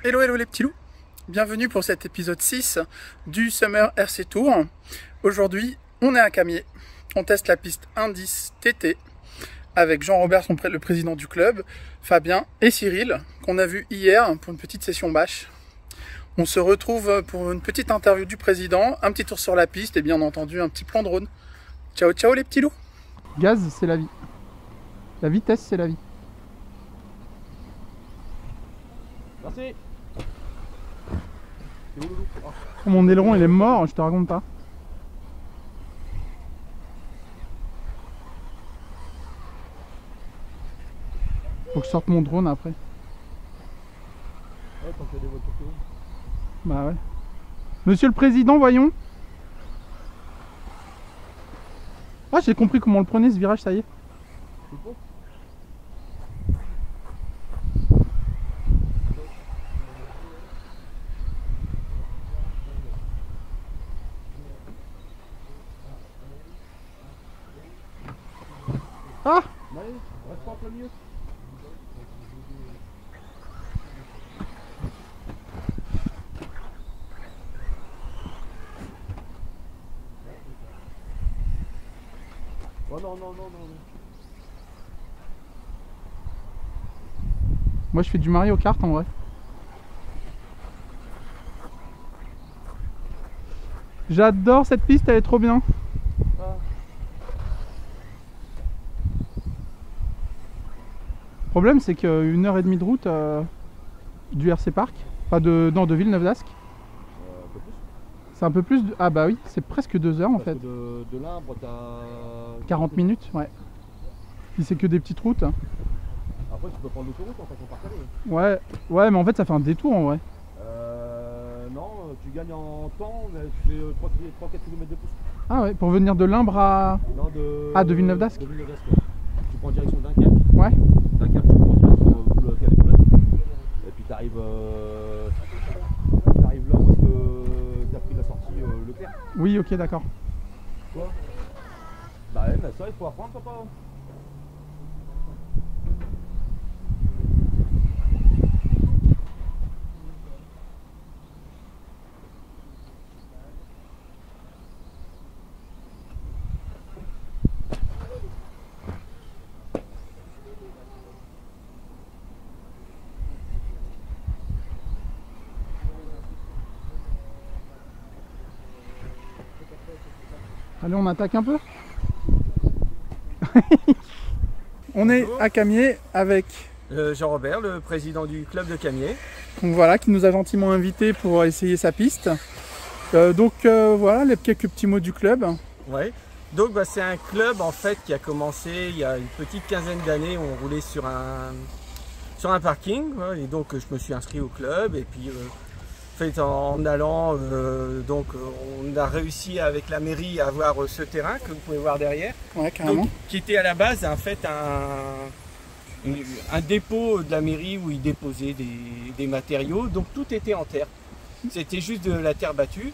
Hello hello les petits loups, bienvenue pour cet épisode 6 du Summer RC Tour. Aujourd'hui on est à Camier, on teste la piste Indice TT avec Jean-Robert, le président du club, Fabien et Cyril qu'on a vu hier pour une petite session bâche. On se retrouve pour une petite interview du président, un petit tour sur la piste et bien entendu un petit plan drone. Ciao ciao les petits loups. Gaz c'est la vie, la vitesse c'est la vie. Merci. Oh, mon aileron il est mort, je te raconte pas. Faut que je sorte mon drone après. Ouais, tant qu'il y a des voitures qui roulent. Bah ouais. Monsieur le président, voyons. Ah, j'ai compris comment on le prenait ce virage, ça y est. C'est bon. Ah! Allez, reste pas en plein milieu. Oh non, non, non, non. Moi je fais du Mario Kart en vrai. J'adore cette piste, elle est trop bien. Ah. Le problème c'est qu'une heure et demie de route du RC Park, enfin de Villeneuve d'Ascq. Un peu plus. C'est un peu plus de... Ah bah oui, c'est presque 2 heures en Parce fait. que de l'Imbre, t'as 40 minutes, ouais. Si c'est que des petites routes. Après, tu peux prendre l'autoroute en façon partagée. Ouais, ouais, mais en fait ça fait un détour en vrai. Non, tu gagnes en temps, mais tu fais 3-4 km de plus. Ah ouais, pour venir de Limbre à... Non, de Villeneuve d'Ascq. De Villeneuve d'Ascq, ouais. Tu prends en direction de Dunkerque. Ouais. Dunkerque, tu prends en direction le Calais-Boulogne. Et puis t'arrives là où est-ce que t'as pris la sortie Leclerc. Oui, ok, d'accord. Quoi? Bah ouais, mais ça, il faut apprendre, papa. Allez, on attaque un peu. On est à Camier avec Jean-Robert, le président du club de Camier. donc voilà, qui nous a gentiment invités pour essayer sa piste. Voilà, les quelques petits mots du club. Ouais. Donc c'est un club en fait qui a commencé il y a une petite quinzaine d'années. On roulait sur un parking, ouais, et donc je me suis inscrit au club et puis en fait en allant on a réussi avec la mairie à avoir ce terrain que vous pouvez voir derrière. Ouais, carrément. Donc, qui était à la base en fait un dépôt de la mairie où ils déposaient des matériaux, donc tout était en terre. C'était juste de la terre battue.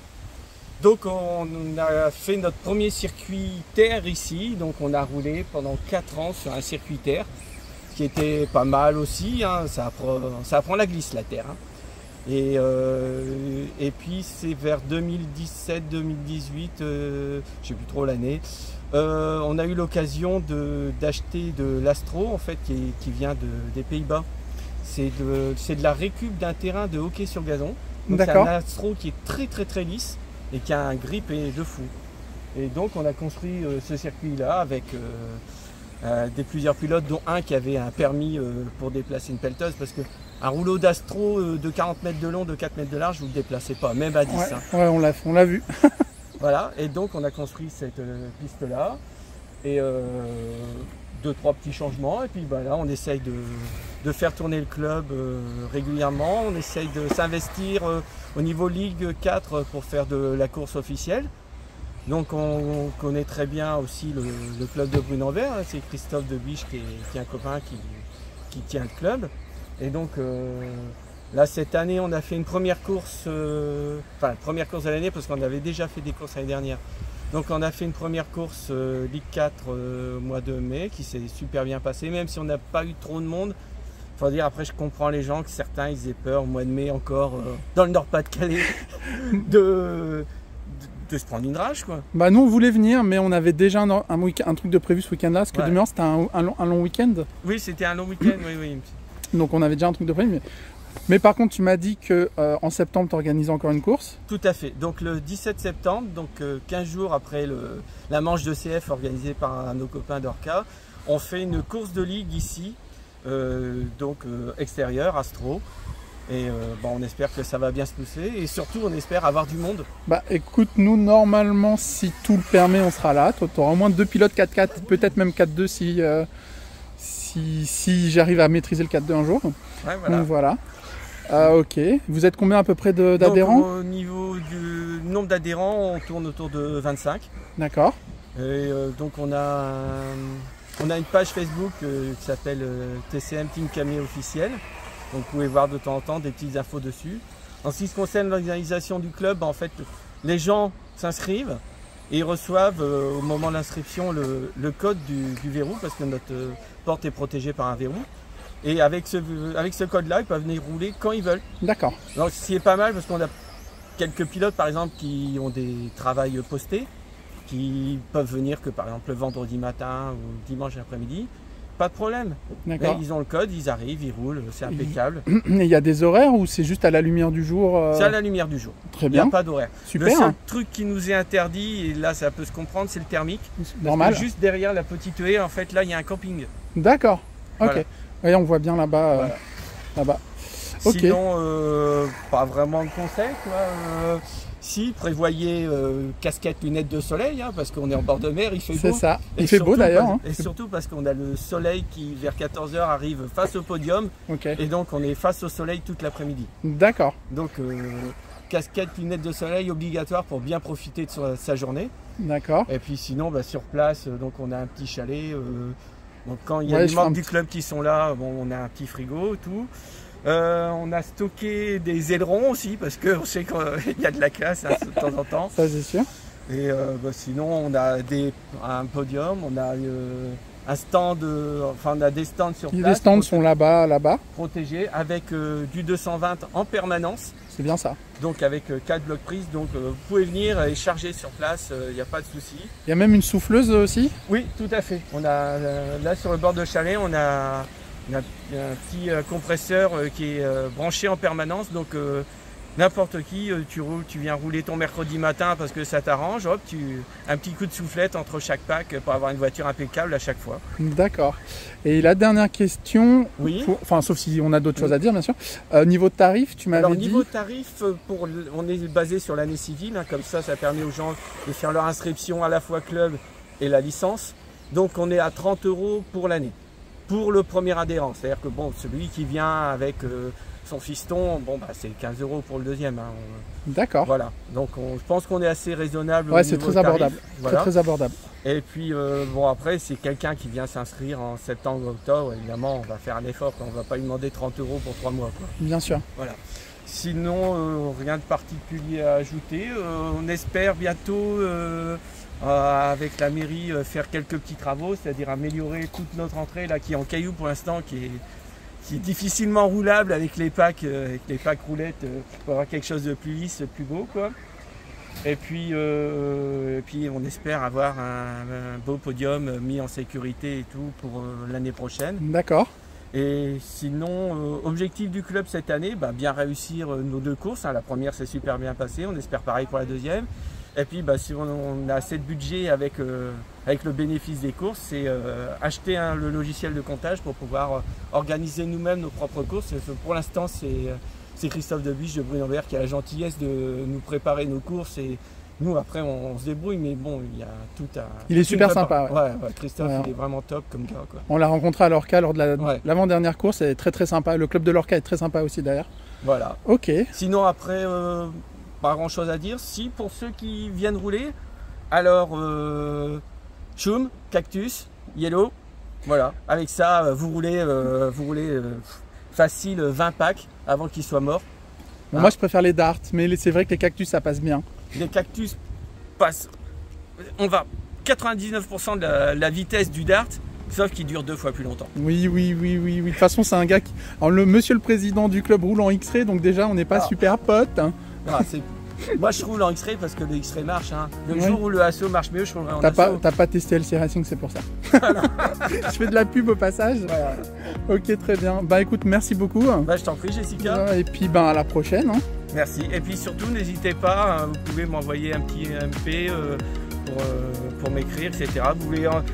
Donc on a fait notre premier circuit terre ici, donc on a roulé pendant 4 ans sur un circuit terre, qui était pas mal aussi, hein. Ça apprend la glisse la terre. Hein. Et puis c'est vers 2017-2018, je sais plus trop l'année, on a eu l'occasion d'acheter de l'Astro en fait qui vient des Pays-Bas. C'est de la récup d'un terrain de hockey sur gazon. C'est un Astro qui est très très très lisse et qui a un grip de fou. Et donc on a construit ce circuit là avec plusieurs pilotes, dont un qui avait un permis pour déplacer une pelleteuse, parce que un rouleau d'Astro de 40 mètres de long, de 4 mètres de large, vous ne le déplacez pas, même à 10. Ouais, hein. ouais, on l'a vu. Voilà, et donc on a construit cette piste là, et 2-3 petits changements, et puis là on essaye de faire tourner le club régulièrement, on essaye de s'investir au niveau Ligue 4 pour faire de la course officielle. Donc on connaît très bien aussi le club de Brune-en-Vert, hein, c'est Christophe Debiche qui est un copain qui tient le club. Et donc là cette année on a fait une première course, première course de l'année parce qu'on avait déjà fait des courses l'année dernière. Donc on a fait une première course Ligue 4 au mois de mai qui s'est super bien passée, même si on n'a pas eu trop de monde. Faut dire, après, je comprends les gens que certains, ils aient peur au mois de mai encore, dans le Nord-Pas-de-Calais, de se prendre une rage, quoi. Bah nous on voulait venir, mais on avait déjà un truc de prévu ce week-end là, parce que Ouais. de mémoire c'était un long week-end. Oui, c'était un long week-end, oui. Donc on avait déjà un truc de prévu. Mais par contre tu m'as dit que en septembre tu organises encore une course. Tout à fait. Donc le 17 septembre, donc 15 jours après la manche de CF organisée par nos copains d'Orca, on fait une course de ligue ici, extérieure, Astro. Et on espère que ça va bien se pousser et surtout on espère avoir du monde. Bah écoute, nous normalement si tout le permet on sera là. Toi tu auras au moins 2 pilotes 4x4, peut-être même 4x2 si j'arrive à maîtriser le 4x2 un jour. Ouais, voilà. Donc voilà. Ok. Vous êtes combien à peu près d'adhérents? Donc, au niveau du nombre d'adhérents, on tourne autour de 25. D'accord. Et donc on a une page Facebook qui s'appelle TCM Team Camé officiel. Donc vous pouvez voir de temps en temps des petites infos dessus. En ce qui concerne l'organisation du club, en fait, les gens s'inscrivent et ils reçoivent au moment de l'inscription le code du verrou parce que notre porte est protégée par un verrou. Et avec ce code-là, ils peuvent venir rouler quand ils veulent. D'accord. Donc ce qui est pas mal parce qu'on a quelques pilotes par exemple qui ont des travails postés, qui peuvent venir que par exemple le vendredi matin ou dimanche après-midi. Pas de problème. D'accord. Ils ont le code, ils arrivent, ils roulent, c'est impeccable. Et il y a des horaires ou c'est juste à la lumière du jour C'est à la lumière du jour. Très Il n'y a bien. pas d'horaire. Super. Le seul truc qui nous est interdit, et là ça peut se comprendre, c'est le thermique. Normal. Parce que juste derrière la petite haie, en fait, là il y a un camping. D'accord. Ok. Voilà. Oui, on voit bien là-bas. Voilà. Là-bas. Ok. Sinon, pas vraiment de conseils, quoi. Si, prévoyez casquette, lunettes de soleil, hein, parce qu'on est en bord de mer, il fait beau. C'est ça. Et Il fait beau surtout, d'ailleurs. Hein. Et surtout parce qu'on a le soleil qui, vers 14h, arrive face au podium. Ok. Et donc, on est face au soleil toute l'après-midi. D'accord. Donc, casquette, lunettes de soleil obligatoire pour bien profiter de sa journée. D'accord. Et puis sinon, sur place, donc on a un petit chalet. Donc quand il y a Ouais, des membres du club qui sont là, on a un petit frigo, tout. On a stocké des ailerons aussi parce qu'on sait qu'il y a de la casse de temps en temps. Ça c'est sûr. Et sinon, on a un podium, on a un stand, on a des stands sur place. Les stands sont là-bas, protégés avec du 220 en permanence. C'est bien ça. Donc avec 4 blocs prises, donc vous pouvez venir et charger sur place, il n'y a pas de souci. Il y a même une souffleuse aussi. Oui, tout à fait. On a là sur le bord de chalet, on a un petit compresseur qui est branché en permanence, donc n'importe qui, tu viens rouler ton mercredi matin parce que ça t'arrange, hop, un petit coup de soufflette entre chaque pack pour avoir une voiture impeccable à chaque fois. D'accord. Et la dernière question, Oui. enfin sauf si on a d'autres choses à dire bien sûr, niveau tarif, tu m'avais Alors dit. niveau tarif, on est basé sur l'année civile, hein, comme ça permet aux gens de faire leur inscription à la fois club et la licence. Donc on est à 30 € pour l'année, pour le premier adhérent. C'est-à-dire que celui qui vient avec son fiston, c'est 15 € pour le deuxième. Hein. D'accord. Voilà, donc je pense qu'on est assez raisonnable. Ouais, c'est très abordable. Voilà. Très abordable. Et puis après, c'est quelqu'un qui vient s'inscrire en septembre, octobre, évidemment, on va faire un effort, on ne va pas lui demander 30 € pour 3 mois. Quoi. Bien sûr. Voilà. Sinon, rien de particulier à ajouter. On espère bientôt, avec la mairie, faire quelques petits travaux, c'est-à-dire améliorer toute notre entrée là, qui est en cailloux pour l'instant, qui est difficilement roulable avec les packs roulettes, pour avoir quelque chose de plus lisse, plus beau, quoi. Et puis on espère avoir un beau podium mis en sécurité et tout pour l'année prochaine. D'accord. Et sinon, objectif du club cette année, bien réussir nos 2 courses. Hein. La première s'est super bien passée, on espère pareil pour la deuxième. Et puis si on a assez de budget avec le bénéfice des courses, c'est acheter le logiciel de comptage pour pouvoir organiser nous-mêmes nos propres courses. Pour l'instant, c'est Christophe Debiche de Brunenberg qui a la gentillesse de nous préparer nos courses et nous après on se débrouille, mais il y a tout à... Il est super sympa. Ouais, Christophe, il est vraiment top comme gars, quoi. On l'a rencontré à Lorca lors de l'avant-dernière course, c'est très très sympa. Le club de Lorca est très sympa aussi d'ailleurs. Voilà. Ok. Sinon après, pas grand chose à dire. Si pour ceux qui viennent rouler, alors Choum, Cactus, Yellow, voilà. Avec ça, vous roulez facile 20 packs avant qu'ils soient morts. Bon, moi je préfère les darts, mais c'est vrai que les cactus ça passe bien. Les cactus passent, on va 99% de la vitesse du dart, Sauf qu'il dure 2 fois plus longtemps. Oui. De toute façon, c'est un gars qui. Alors, monsieur le président du club roule en X-Ray, donc déjà, on n'est pas super potes. Hein. Ah, moi, je roule en X-Ray parce que le X-Ray marche. Hein. Le jour où le Asso marche mieux, je roulerai en Asso. T'as pas testé LC Racing, c'est pour ça. Je fais de la pub au passage. Voilà. Ok, très bien. Bah écoute, merci beaucoup. Bah, je t'en prie, Jessica. Et puis, à la prochaine. Hein. Merci. Et puis surtout, n'hésitez pas, hein, vous pouvez m'envoyer un petit MP pour m'écrire, etc.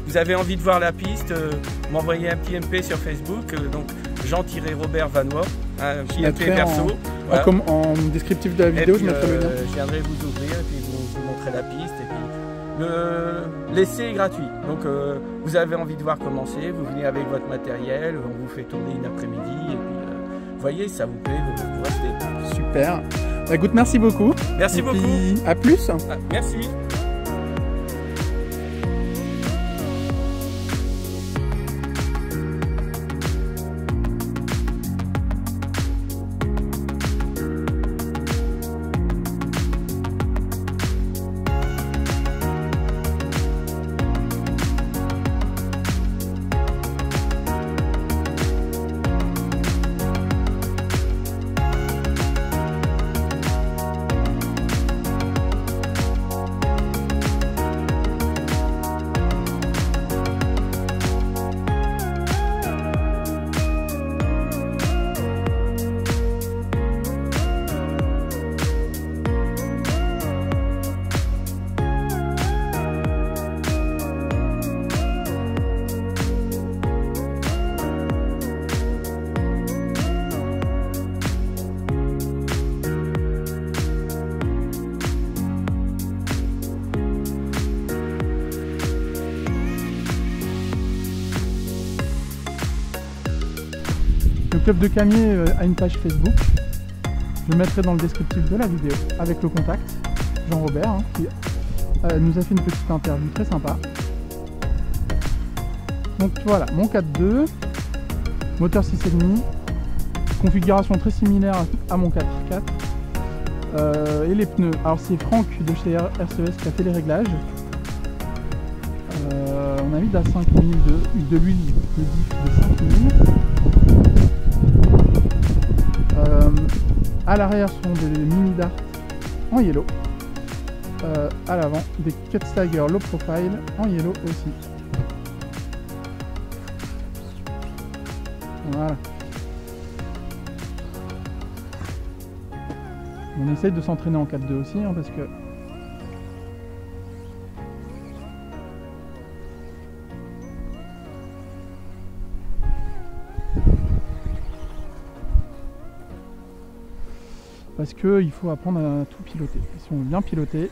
Vous avez envie de voir la piste, m'envoyer un petit MP sur Facebook, donc Jean-Robert Vanois, un petit MP perso. Voilà. En descriptif de la vidéo, je mettrai le lien. Je viendrai vous ouvrir et puis vous montrer la piste. Et puis l'essai est gratuit. Donc vous avez envie de voir comment c'est, vous venez avec votre matériel, on vous fait tourner une après-midi et puis vous voyez, ça vous plaît, vous restez. Super. Bah, écoute, merci beaucoup. Merci beaucoup. Puis, à plus. Ah, merci. Le club de Camier a une page Facebook. Je mettrai dans le descriptif de la vidéo avec le contact. Jean-Robert, hein, qui nous a fait une petite interview très sympa. Donc voilà, mon 4.2, moteur 6,5, configuration très similaire à mon 4.4. Et les pneus, alors c'est Franck de chez RCES qui a fait les réglages. On a mis à 5000 de l'huile de diff de 5000. À l'arrière sont des mini darts en yellow. À l'avant des cut stagger low profile en yellow aussi. Voilà. On essaye de s'entraîner en 4.2 aussi hein, parce que il faut apprendre à tout piloter. Si on veut bien piloter,